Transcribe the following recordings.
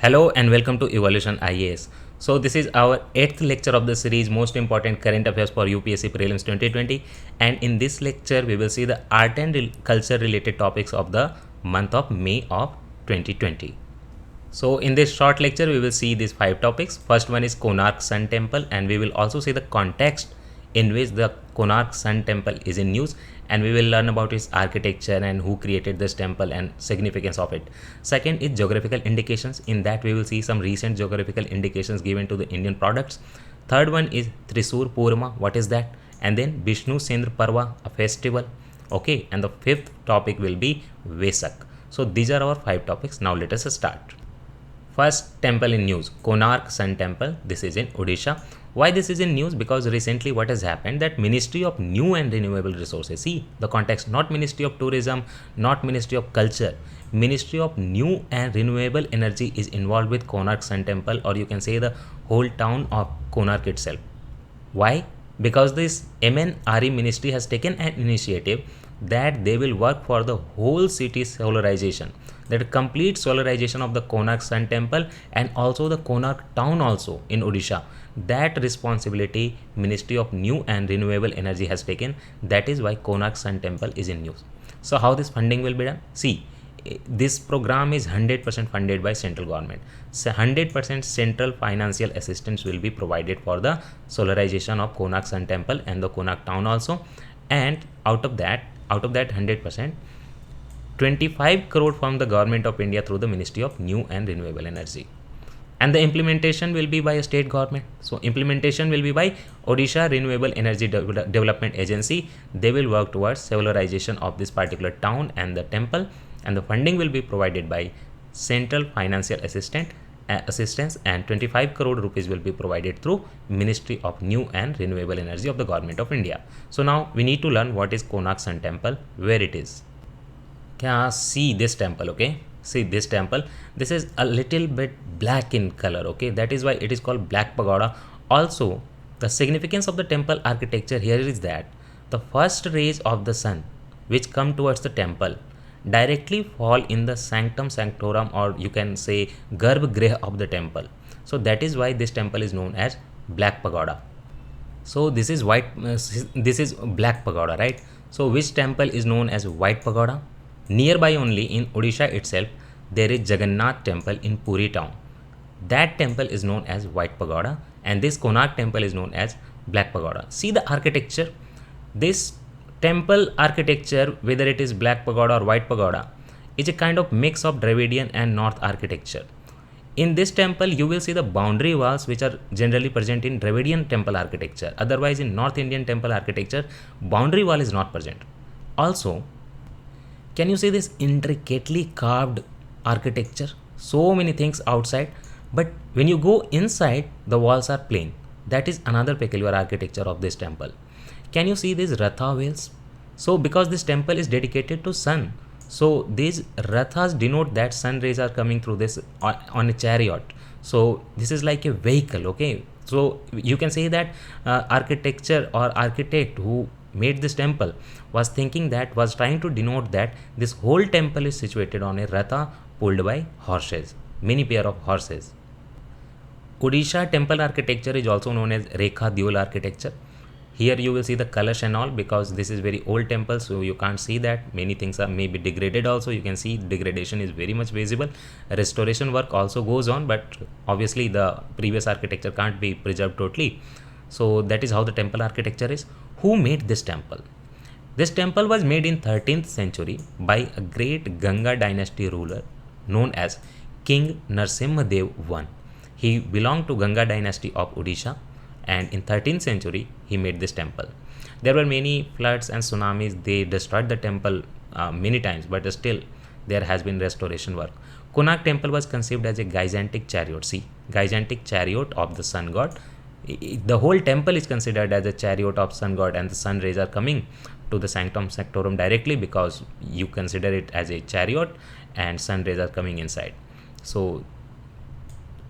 Hello and welcome to Evolution IAS. So this is our 8th lecture of the series Most Important Current Affairs for UPSC Prelims 2020, and in this lecture we will see the art and culture related topics of the month of May of 2020. So in this short lecture we will see these 5 topics. First one is Konark Sun Temple, and we will also see the context in which the Konark Sun Temple is in news, and we will learn about its architecture and who created this temple and significance of it. Second is geographical indications. In that we will see some recent geographical indications given to the Indian products. Third one is Trisur Purma, what is that? And then Vishnu Sendra Parva, a festival. Okay, and the fifth topic will be Vesak. So these are our 5 topics. Now let us start. First temple in news, Konark Sun Temple. This is in Odisha. Why this is in news? Because recently what has happened, that Ministry of New and Renewable Resources, see the context, not Ministry of Tourism, not Ministry of Culture, Ministry of New and Renewable Energy is involved with Konark Sun Temple, or you can say the whole town of Konark itself. Why? Because this MNRE ministry has taken an initiative that they will work for the whole city solarization, that complete solarization of the Konark Sun Temple and also the Konark town also in Odisha. That responsibility Ministry of New and Renewable Energy has taken. That is why Konark Sun Temple is in news. So how this funding will be done? See, this program is 100% funded by central government. So 100% central financial assistance will be provided for the solarization of Konark Sun Temple and the Konark town also. And out of that 100%, 25 crore from the government of India through the Ministry of New and Renewable Energy. And the implementation will be by a state government. So implementation will be by Odisha Renewable Energy Development Agency. They will work towards solarization of this particular town and the temple, and the funding will be provided by central financial assistance, and 25 crore rupees will be provided through Ministry of New and Renewable Energy of the Government of India. So now we need to learn what is Konark Sun Temple, where it is. See this temple, okay? See this temple. This is a little bit black in color, okay? That is why it is called Black Pagoda. Also, the significance of the temple architecture here is that the first rays of the sun which come towards the temple directly fall in the sanctum sanctorum, or you can say Garbhagriha of the temple. So that is why this temple is known as Black Pagoda. So this is this is Black Pagoda, right? So which temple is known as White Pagoda? Nearby only in Odisha itself, there is Jagannath temple in Puri town. That temple is known as White Pagoda, and this Konark temple is known as Black Pagoda. See the architecture. This temple architecture, whether it is Black Pagoda or White Pagoda, is a kind of mix of Dravidian and North architecture. In this temple, you will see the boundary walls which are generally present in Dravidian temple architecture. Otherwise, in North Indian temple architecture, boundary wall is not present. Also, can you see this intricately carved architecture? So many things outside, but when you go inside, the walls are plain. That is another peculiar architecture of this temple. Can you see these ratha wheels? So because this temple is dedicated to sun, so these rathas denote that sun rays are coming through this on a chariot. So this is like a vehicle, okay? So you can say that architecture or architect who made this temple was trying to denote that this whole temple is situated on a ratha pulled by horses, many pair of horses. Odisha temple architecture is also known as Rekha Dyol architecture. Here you will see the Kalash and all, because this is very old temple, so you can't see that. Many things are maybe degraded also. You can see degradation is very much visible. Restoration work also goes on, but obviously the previous architecture can't be preserved totally. So that is how the temple architecture is. Who made this temple? This temple was made in 13th century by a great Ganga dynasty ruler known as King Narsimha Dev I. He belonged to Ganga dynasty of Odisha, and in 13th century he made this temple. There were many floods and tsunamis. They destroyed the temple many times, but still there has been restoration work. Konark temple was conceived as a gigantic chariot. See, gigantic chariot of the sun god. The whole temple is considered as a chariot of sun god, and the sun rays are coming to the sanctum sanctorum directly because you consider it as a chariot and sun rays are coming inside. So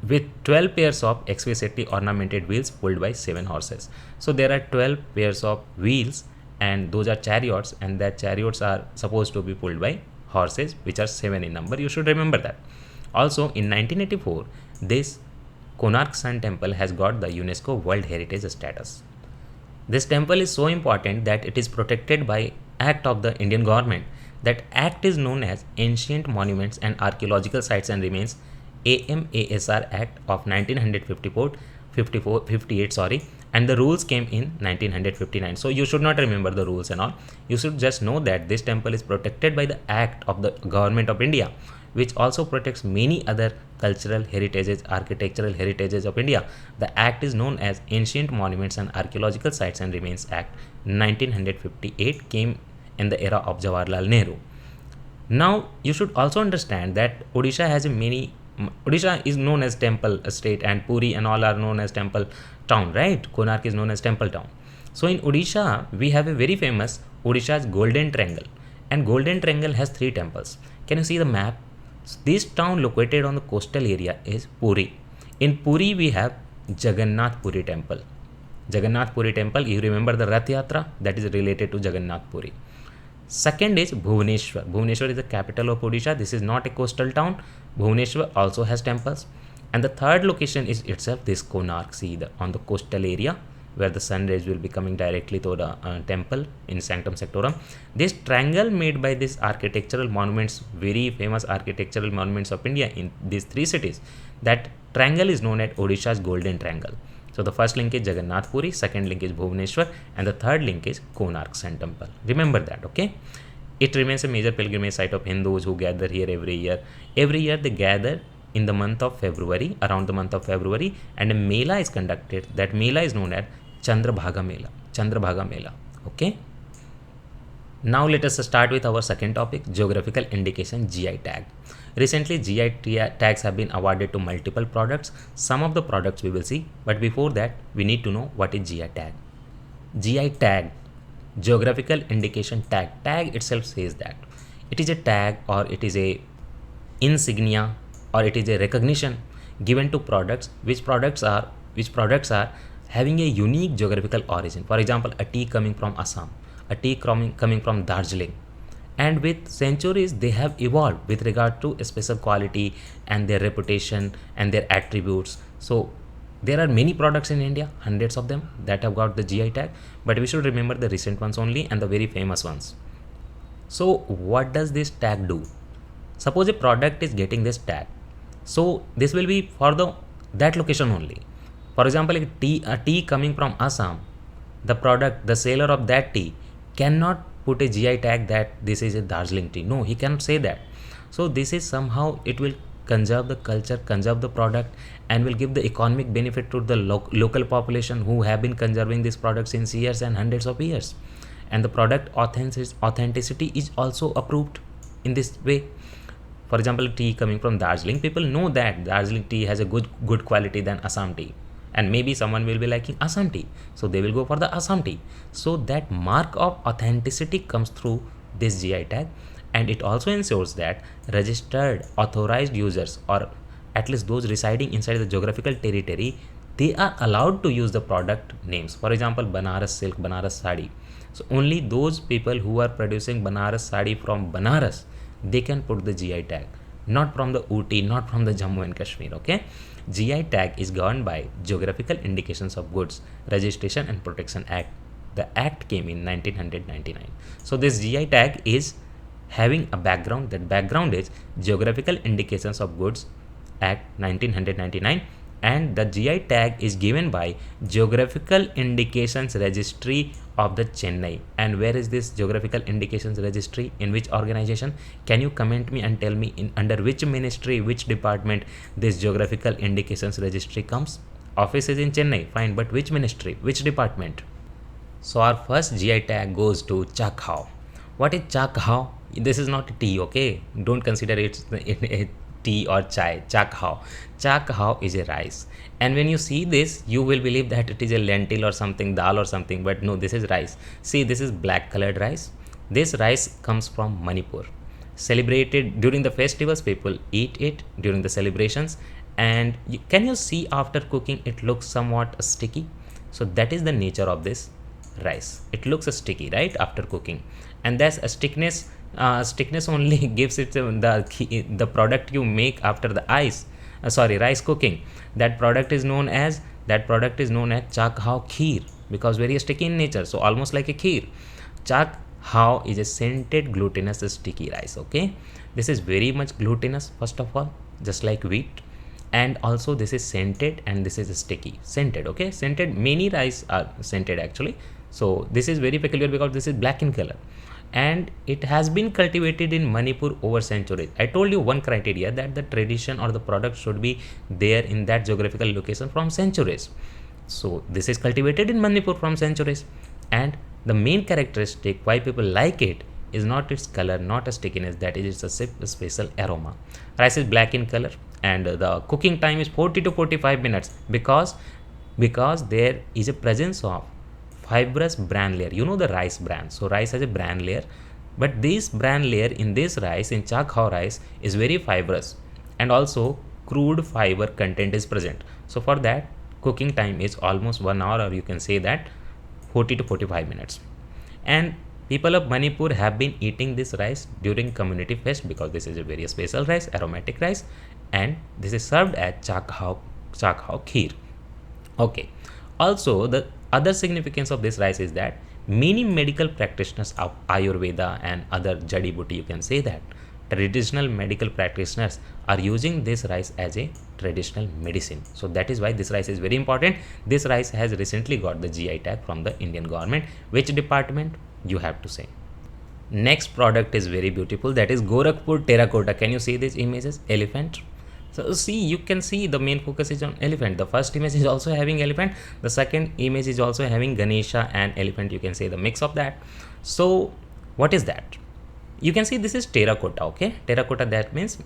with 12 pairs of exquisitely ornamented wheels pulled by 7 horses. So there are 12 pairs of wheels, and those are chariots, and that chariots are supposed to be pulled by horses, which are 7 in number. You should remember that. Also in 1984, this Konark Sun Temple has got the UNESCO World Heritage status. This temple is so important that it is protected by Act of the Indian government. That act is known as Ancient Monuments and Archaeological Sites and Remains AMASR Act of 1954 58, sorry, and the rules came in 1959. So you should not remember the rules and all. You should just know that this temple is protected by the Act of the Government of India, which also protects many other cultural heritages, architectural heritages of India. The act is known as Ancient Monuments and Archaeological Sites and Remains Act 1958, came in the era of Jawaharlal Nehru. Now you should also understand that Odisha is known as temple state, and Puri and all are known as temple town, right? Konark is known as temple town. So in Odisha, we have a very famous Odisha's Golden Triangle, and Golden Triangle has 3 temples. Can you see the map? So this town located on the coastal area is Puri. In Puri, we have Jagannath Puri temple. Jagannath Puri temple, you remember the Rath Yatra, that is related to Jagannath Puri. Second is Bhubaneswar. Bhubaneswar is the capital of Odisha. This is not a coastal town. Bhubaneswar also has temples. And the third location is itself this Konark Sea on the coastal area, where the sun rays will be coming directly to the temple in Sanctum Sanctorum. This triangle made by these architectural monuments, very famous architectural monuments of India in these 3 cities, that triangle is known as Odisha's Golden Triangle. So the first link is Jagannath Puri, second link is Bhubaneswar, and the third link is Konark Sun Temple. Remember that, okay? It remains a major pilgrimage site of Hindus who gather here every year. Every year they gather in the month of February, around the month of February, and a Mela is conducted. That Mela is known as Chandrabhaga Mela. Chandrabhaga Mela, okay? Now let us start with our second topic, geographical indication GI tag. Recently GI tags have been awarded to multiple products. Some of the products we will see, but before that we need to know what is GI tag. GI tag, geographical indication tag. Tag itself says that it is a tag, or it is a insignia, or it is a recognition given to products which products are having a unique geographical origin. For example, a tea coming from Assam, a tea coming from Darjeeling, and with centuries they have evolved with regard to a special quality and their reputation and their attributes. So there are many products in India, hundreds of them, that have got the GI tag, but we should remember the recent ones only and the very famous ones. So what does this tag do? Suppose a product is getting this tag, so this will be for that location only. For example, a tea coming from Assam, the seller of that tea cannot put a GI tag that this is a Darjeeling tea. No, he cannot say that. So this is somehow, it will conserve the culture, conserve the product, and will give the economic benefit to the local population who have been conserving this product since years and hundreds of years. And the product authenticity is also approved in this way. For example, tea coming from Darjeeling, people know that Darjeeling tea has a good quality than Assam tea. And maybe someone will be liking Assam tea, so they will go for the Assam tea. So that mark of authenticity comes through this GI tag, and it also ensures that registered authorized users, or at least those residing inside the geographical territory, they are allowed to use the product names. For example, Banaras silk, Banaras sari. So only those people who are producing Banaras sari from Banaras, they can put the GI tag, not from the Ooty, not from the Jammu and Kashmir, okay? GI tag is governed by Geographical Indications of Goods Registration and Protection Act. The act came in 1999. So this GI tag is having a background. That background is Geographical Indications of Goods Act 1999, and the GI tag is given by Geographical Indications Registry of the Chennai. And where is this Geographical Indications Registry? In which organization? Can you comment me and tell me under which ministry, which department this Geographical Indications Registry comes? Office is in Chennai, fine, but which ministry, which department? So our first GI tag goes to Chakhao. What is Chakhao? This is not tea, okay? Don't consider it a tea or chai. Chakhao. Chakhao is a rice. And when you see this, you will believe that it is a lentil or something, dal or something, but no, this is rice. See, this is black colored rice. This rice comes from Manipur. Celebrated during the festivals, people eat it during the celebrations. And can you see after cooking, it looks somewhat sticky? So that is the nature of this rice. It looks sticky, right, after cooking. And that's a stickiness Stickiness only gives it the product you make after the rice cooking. That product is known as chak hao kheer, because very sticky in nature, so almost like a kheer. Chak hao is a scented glutinous sticky rice. Okay, this is very much glutinous first of all, just like wheat, and also this is scented and this is sticky. Scented, okay, scented, many rice are scented actually. So this is very peculiar because this is black in color, and it has been cultivated in Manipur over centuries. I told you one criteria, that the tradition or the product should be there in that geographical location from centuries. So this is cultivated in Manipur from centuries, and the main characteristic why people like it is not its color, not a stickiness, that is its a special aroma. Rice is black in color, and the cooking time is 40 to 45 minutes, because there is a presence of fibrous bran layer. You know the rice bran, so rice has a bran layer, but this bran layer in this rice, in chak hao rice, is very fibrous, and also crude fiber content is present. So for that, cooking time is almost 1 hour, or you can say that 40 to 45 minutes. And people of Manipur have been eating this rice during community fest, because this is a very special rice, aromatic rice, and this is served as chak hao kheer. Okay. Also, the other significance of this rice is that many medical practitioners of Ayurveda and other jadi booty, you can say that traditional medical practitioners are using this rice as a traditional medicine. So that is why this rice is very important. This rice has recently got the GI tag from the Indian government. Which department? You have to say. Next product is very beautiful, that is Gorakhpur terracotta. Can you see these images? Elephant. So see, you can see the main focus is on elephant. The first image is also having elephant, the second image is also having Ganesha and elephant, you can say the mix of that. So what is that? You can see this is terracotta. Okay, terracotta, that means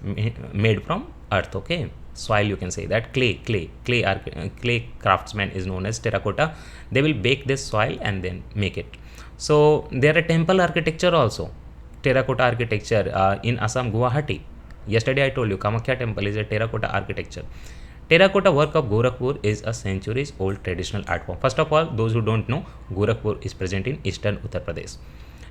made from earth. Okay, soil, you can say that clay craftsman is known as terracotta. They will bake this soil and then make it. So there are temple architecture also, terracotta architecture in Assam, Guwahati. Yesterday I told you Kamakhya temple is a terracotta architecture. Terracotta work of Gorakhpur is a centuries old traditional art form. First of all, those who don't know, Gorakhpur is present in eastern Uttar Pradesh.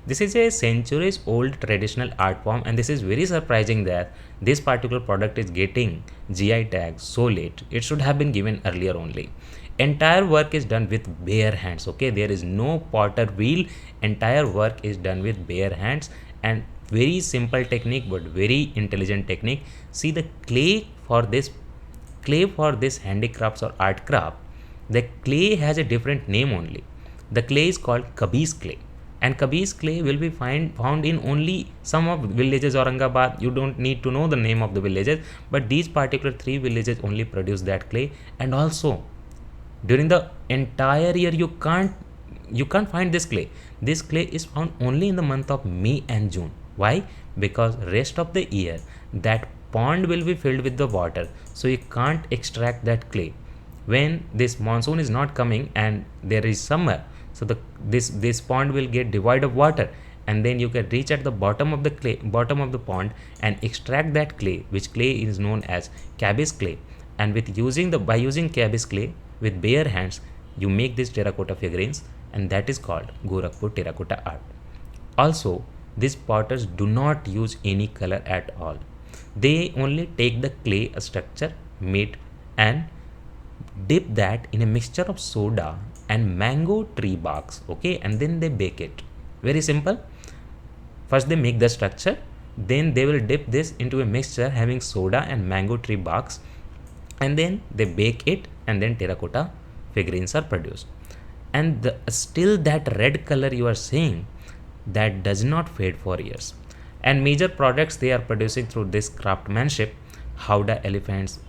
This is a centuries old traditional art form, and this is very surprising that this particular product is getting GI tag so late. It should have been given earlier only. Entire work is done with bare hands. Okay, there is no potter wheel. Entire work is done with bare hands, and very simple technique but very intelligent technique. See the clay for this handicrafts or art craft, the clay has a different name only. The clay is called Kabis clay, and Kabis clay will be found in only some of villages Aurangabad. You don't need to know the name of the villages, but these particular 3 villages only produce that clay. And also during the entire year you can't find this clay is found only in the month of May and June. Why? Because rest of the year that pond will be filled with the water, so you can't extract that clay. When this monsoon is not coming and there is summer, so this pond will get devoid of water, and then you can reach at the bottom of the pond, and extract that clay, which clay is known as Cabis clay. And by using Cabis clay with bare hands, you make this terracotta figurines, and that is called Gorakhpur terracotta art. Also, these potters do not use any color at all. They only take the clay structure made and dip that in a mixture of soda and mango tree barks. Okay, and then they bake it. Very simple. First they make the structure, then they will dip this into a mixture having soda and mango tree barks, and then they bake it, and then terracotta figurines are produced. And still that red color you are seeing, that does not fade for years. And major products they are producing through this craftsmanship: Howdah elephants,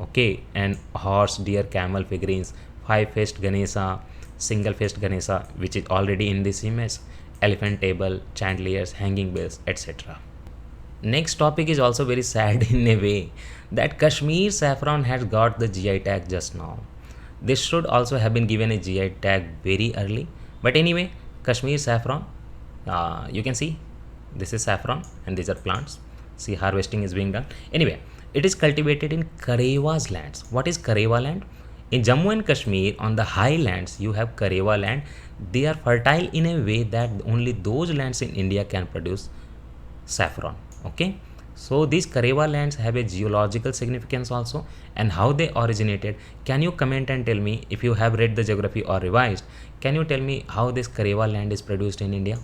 okay, and horse, deer, camel figurines, 5-faced Ganesha, single-faced Ganesha, which is already in this image, elephant table, chandeliers, hanging bells, etc. Next topic is also very sad in a way, that Kashmir saffron has got the GI tag just now. This should also have been given a GI tag very early. But anyway, Kashmir saffron, you can see this is saffron and these are plants. See, harvesting is being done. Anyway, it is cultivated in Kareva's lands. What is Kareva land? In Jammu and Kashmir, on the highlands, you have Kareva land. They are fertile in a way that only those lands in India can produce saffron. Okay, so these Karewa lands have a geological significance also, and how they originated. Can you comment and tell me, if you have read the geography or revised, can you tell me how this Karewa land is produced in India?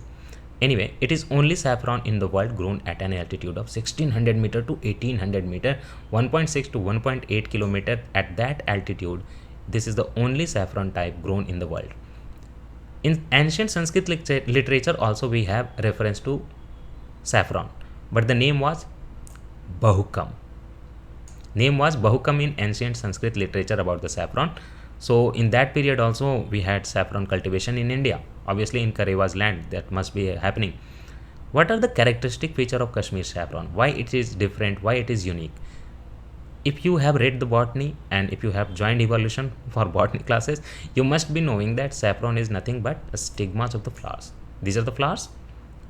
Anyway, it is only saffron in the world grown at an altitude of 1600 meter to 1800 meter, 1.6 to 1.8 kilometer. At that altitude, this is the only saffron type grown in the world. In ancient Sanskrit literature also we have reference to saffron, but the name was Bahukam. Name was Bahukam in ancient Sanskrit literature about the saffron. So in that period also we had saffron cultivation in India. Obviously in Karewa's land that must be happening. What are the characteristic feature of Kashmir saffron? Why it is different? Why it is unique? If you have read the botany and if you have joined evolution for botany classes, you must be knowing that saffron is nothing but stigmas of the flowers. These are the flowers.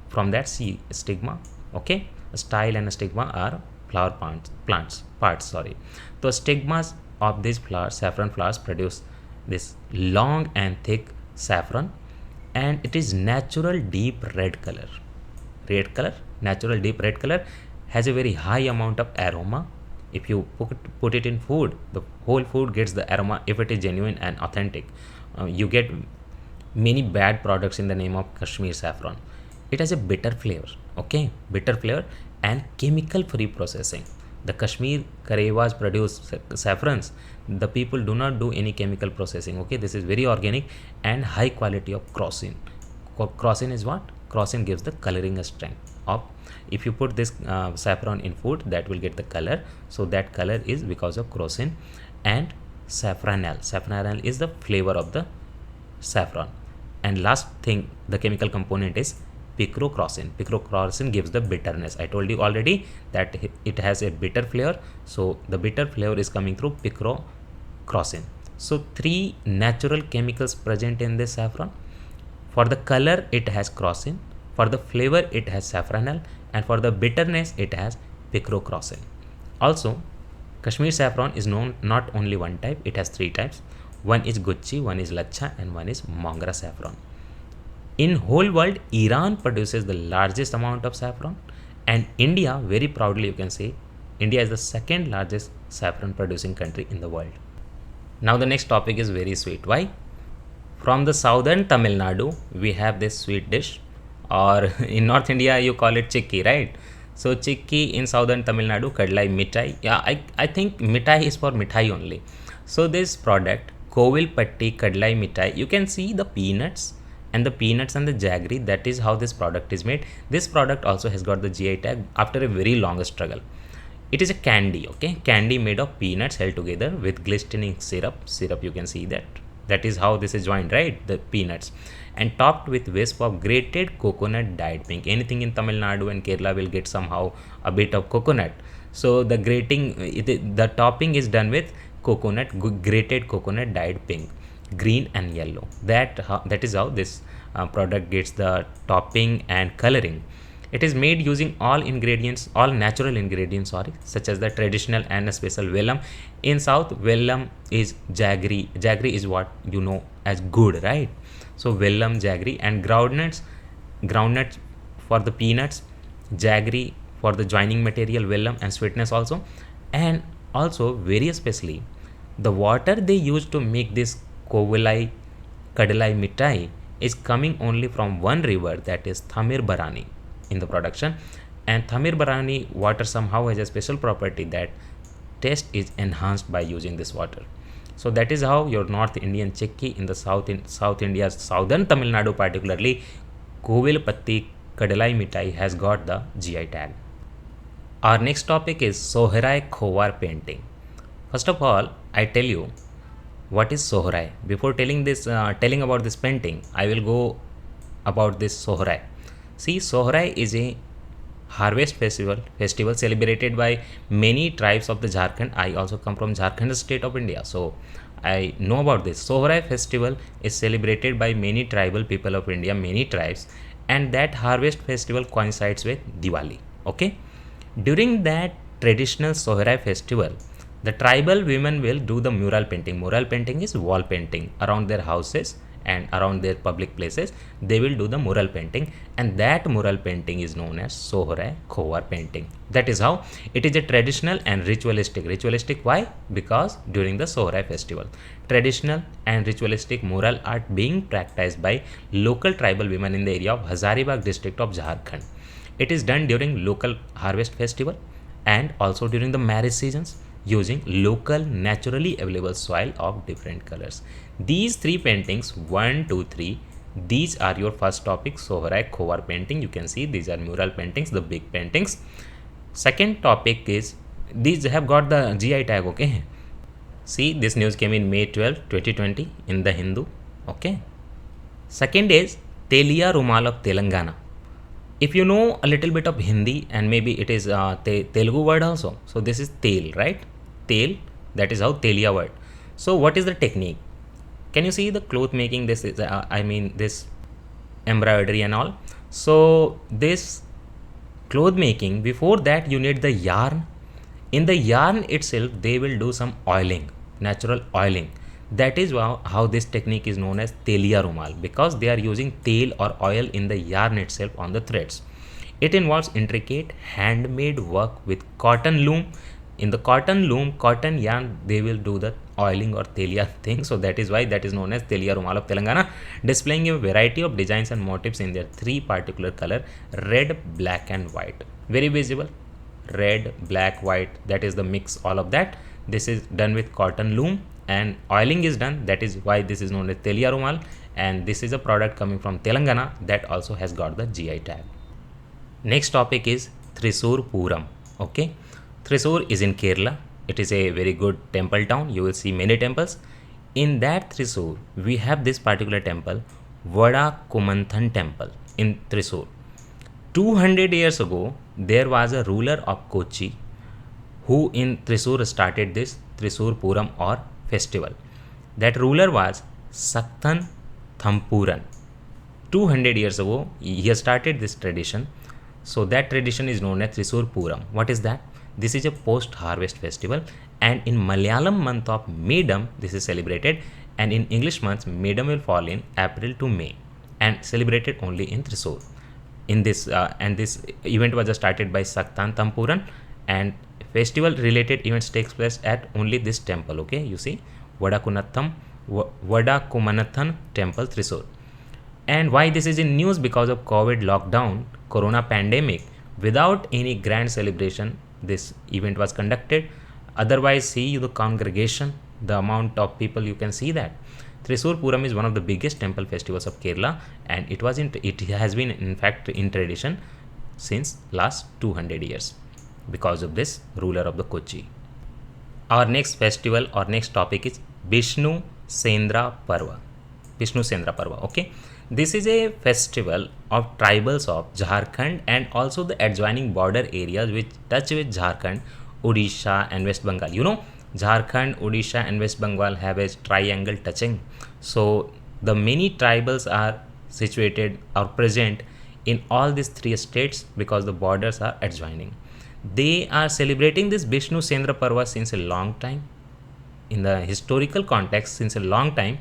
From that see stigma. Okay, a style and a stigma are flower parts. Sorry. The stigmas of these flowers, saffron flowers, produce this long and thick saffron, and it is natural deep red color. Natural deep red color, has a very high amount of aroma. If you put it in food, the whole food gets the aroma if it is genuine and authentic. You get many bad products in the name of Kashmir saffron. It has a bitter flavor, okay, bitter flavor and chemical free processing. The Kashmir Karewas produce saffrons. The people do not do any chemical processing, okay. This is very organic and high quality of crocin. Crocin is what? Crocin gives the coloring strength of, if you put this saffron in food, that will get the color. So that color is because of crocin. And saffronal is the flavor of the saffron. And last thing, the chemical component is picrocrocin. Picrocrocin gives the bitterness. I told you already that it has a bitter flavor, so the bitter flavor is coming through picrocrocin. So three natural chemicals present in this saffron. For the color it has crocin, for the flavor it has saffronal, and for the bitterness it has picrocrocin. Also, Kashmir saffron is known not only one type, it has three types. One is Gucci, one is Lacha, and one is Mongra saffron. In whole world, Iran produces the largest amount of saffron, and India, very proudly you can say, India is the second largest saffron producing country in the world. Now the next topic is very sweet. Why? From the southern Tamil Nadu, we have this sweet dish, or in North India you call it chikki, right? So chikki in southern Tamil Nadu, kadlai mithai. Yeah, I think mithai is for mithai only. So this product, Kovilpatti kadlai mithai, you can see the peanuts and the jaggery. That is how this product is made. This product also has got the GI tag after a very long struggle. It is a candy, okay, candy made of peanuts held together with glistening syrup. You can see that. That is how this is joined, right? The peanuts, and topped with wisp of grated coconut dyed pink. Anything in Tamil Nadu and Kerala will get somehow a bit of coconut. So the the topping is done with grated coconut dyed pink, green and yellow. That is how this product gets the topping and coloring. It is made using all natural ingredients, such as the traditional and special vellum. In South, vellum is jaggery. Jaggery is what you know as good, right? So vellum, jaggery, and groundnuts for the peanuts, jaggery for the joining material, vellum, and sweetness also. And also, very especially, the water they use to make this Kovilai Kadalai Mithai is coming only from one river, that is Thamir Barani in the production. And Thamir Barani water somehow has a special property that taste is enhanced by using this water. So that is how your North Indian chikki in the South India's southern Tamil Nadu, particularly Kovilpatti Kadalai Mithai, has got the GI tag. Our next topic is Sohrai Khowar painting. First of all, I tell you what is Sohrai. Before telling about this painting, I will go about this Sohrai. See, Sohrai is a harvest festival celebrated by many tribes of the Jharkhand. I also come from Jharkhand state of India, so I know about this. Sohrai festival is celebrated by many tribal people of India, many tribes, and that harvest festival coincides with Diwali. Okay, during that traditional Sohrai festival, the tribal women will do the mural painting. Mural painting is wall painting around their houses and around their public places, they will do the mural painting, and that mural painting is known as Sohrai Khowar painting. That is how it is a traditional and ritualistic. Ritualistic why? Because during the Sohrai festival, traditional and ritualistic mural art being practiced by local tribal women in the area of Hazaribagh district of Jharkhand. It is done during local harvest festival and also during the marriage seasons using local naturally available soil of different colors. These three paintings, 1, 2, 3, these are your first topic, Sohrai Khowar painting. You can see these are mural paintings, the big paintings. Second topic is, these have got the GI tag, okay? See, this news came in May 12, 2020 in the Hindu, okay? Second is Telia Rumal of Telangana. If you know a little bit of Hindi and maybe it is Telugu word also, so this is Tel, right? Tel, that is how Telia word. So what is the technique? Can you see the cloth making? This is this embroidery and all. So this cloth making, before that you need the yarn. In the yarn itself they will do some oiling, natural oiling. That is how this technique is known as Telia Rumal, because they are using tel or oil in the yarn itself on the threads. It involves intricate handmade work with cotton loom. In the cotton loom, cotton yarn, they will do the oiling or Telia thing. So that is why that is known as Telia Rumal of Telangana, displaying a variety of designs and motifs in their three particular color: red, black and white. Very visible. Red, black, white, that is the mix, all of that. This is done with cotton loom and oiling is done. That is why this is known as Telia Rumal, and this is a product coming from Telangana that also has got the GI tag. Next topic is Thrissur Puram. Okay, Thrissur is in Kerala. It is a very good temple town. You will see many temples. In that Thrissur, we have this particular temple, Vada Kumanthan temple in Thrissur. 200 years ago, there was a ruler of Kochi who in Thrissur started this Thrissur Puram or festival. That ruler was Sakthan Thampuran. 200 years ago, he started this tradition. So that tradition is known as Thrissur Puram. What is that? This is a post-harvest festival, and in Malayalam month of Medam, this is celebrated, and in English months, Medam will fall in April to May and celebrated only in Thrissur. In this and this event was started by Sakthan Thampuran, and festival related events takes place at only this temple. Okay, you see Vada Kumanathan temple, Thrissur. And why this is in news? Because of COVID lockdown, corona pandemic, without any grand celebration this event was conducted. Otherwise, see the congregation, the amount of people, you can see that. Thrissur Puram is one of the biggest temple festivals of Kerala, and it has been in fact in tradition since last 200 years because of this ruler of the Kochi. Our next festival or next topic is Bishnu Sendra Parva. Bishnu Sendra Parva. Okay, this is a festival of tribals of Jharkhand and also the adjoining border areas which touch with Jharkhand, Odisha and West Bengal. You know, Jharkhand, Odisha and West Bengal have a triangle touching. So the many tribals are situated or present in all these three states because the borders are adjoining. They are celebrating this Bishnu Sendra Parva since a long time, in the historical context since a long time,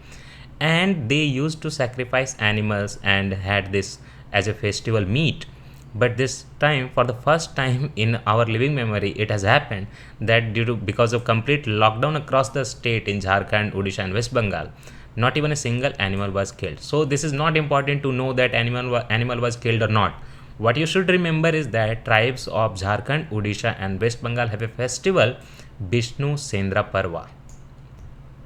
and they used to sacrifice animals and had this as a festival meat. But this time, for the first time in our living memory, it has happened that because of complete lockdown across the state in Jharkhand, Odisha and West Bengal, not even a single animal was killed. So this is not important to know that animal was killed or not. What you should remember is that tribes of Jharkhand, Odisha and West Bengal have a festival, Bishnu Sendra Parva.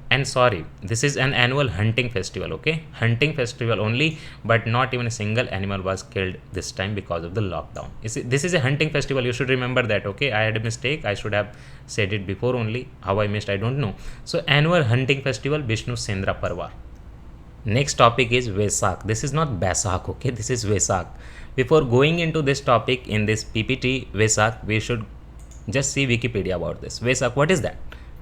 And sorry, this is an annual hunting festival. Okay, hunting festival only, but not even a single animal was killed this time because of the lockdown. This is a hunting festival, you should remember that. Okay, I had a mistake, I should have said it before only. How I missed, I don't know. So annual hunting festival, Bishnu Sendra Parva. Next topic is Vesak. This is not Basak, okay, this is Vesak. Before going into this topic in this PPT Vesak, we should just see Wikipedia about this. Vesak, what is that?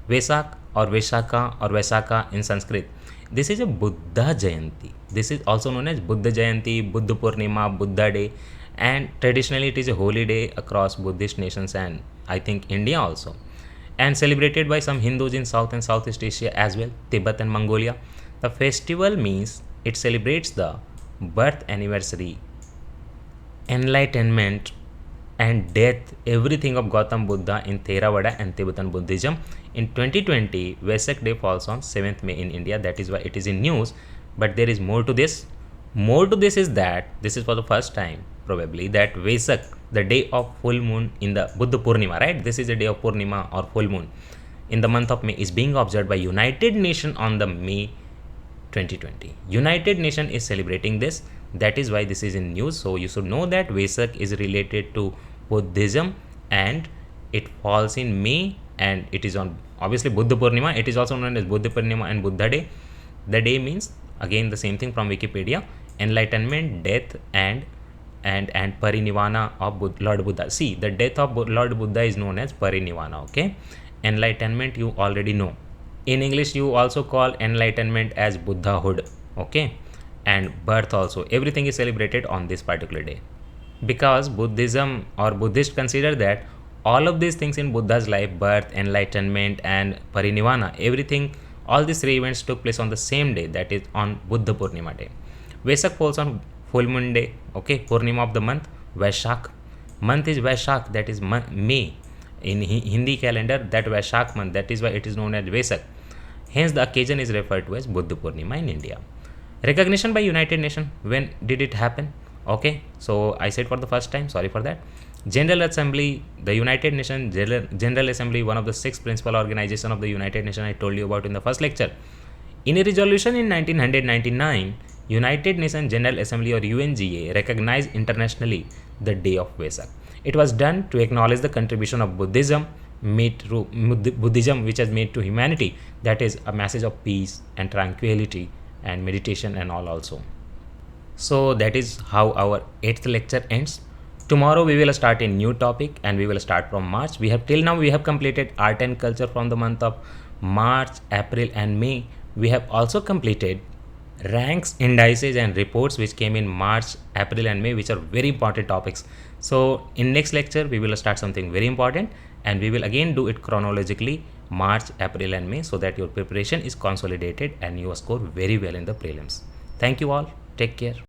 Vesak or Vaisakha in Sanskrit. This is a Buddha Jayanti. This is also known as Buddha Jayanti, Buddha Purnima, Buddha Day, and traditionally it is a holy day across Buddhist nations and I think India also, and celebrated by some Hindus in South and Southeast Asia as well, Tibet and Mongolia. The festival means it celebrates the birth anniversary, enlightenment and death, everything of Gautam Buddha in Theravada and Tibetan Buddhism. In 2020, Vesak Day falls on 7th May in India. That is why it is in news. But there is more to this. More to this is that this is for the first time probably that Vesak, the day of full moon in the Buddha Purnima, right? This is the day of Purnima or full moon in the month of May is being observed by United Nations on the May 2020. United Nation is celebrating this. That is why this is in news. So you should know that Vesak is related to Buddhism and it falls in May and it is on obviously Buddha Purnima. It is also known as Buddha Purnima and Buddha Day. The day means again the same thing from Wikipedia: enlightenment, death, and parinirvana of Lord Buddha. See, the death of Lord Buddha is known as parinirvana. Okay, enlightenment you already know. In English, you also call enlightenment as Buddhahood. Okay, and birth also. Everything is celebrated on this particular day because Buddhism or Buddhists consider that all of these things in Buddha's life, birth, enlightenment, and parinirvana, everything, all these three events took place on the same day, that is on Buddha Purnima day. Vesak falls on full moon day. Okay, Purnima of the month, Vaishak. Month is Vaishak, that is May. In Hindi calendar, that Vaishak month, that is why it is known as Vesak. Hence, the occasion is referred to as Buddha Purnima in India. Recognition by United Nations. When did it happen? Okay, so I said for the first time, sorry for that. General Assembly, the United Nations General Assembly, one of the 6 principal organizations of the United Nations I told you about in the first lecture. In a resolution in 1999, United Nations General Assembly or UNGA recognized internationally the day of Vesak. It was done to acknowledge the contribution of Buddhism which has made to humanity, that is a message of peace and tranquility and meditation and all also. So that is how our 8th lecture ends. Tomorrow we will start a new topic and we will start from March. We have completed art and culture from the month of March, April and May. We have also completed ranks, indices and reports which came in March, April and May, which are very important topics. So in next lecture we will start something very important and we will again do it chronologically, March, April and May, so that your preparation is consolidated and you score very well in the prelims. Thank you all. Take care.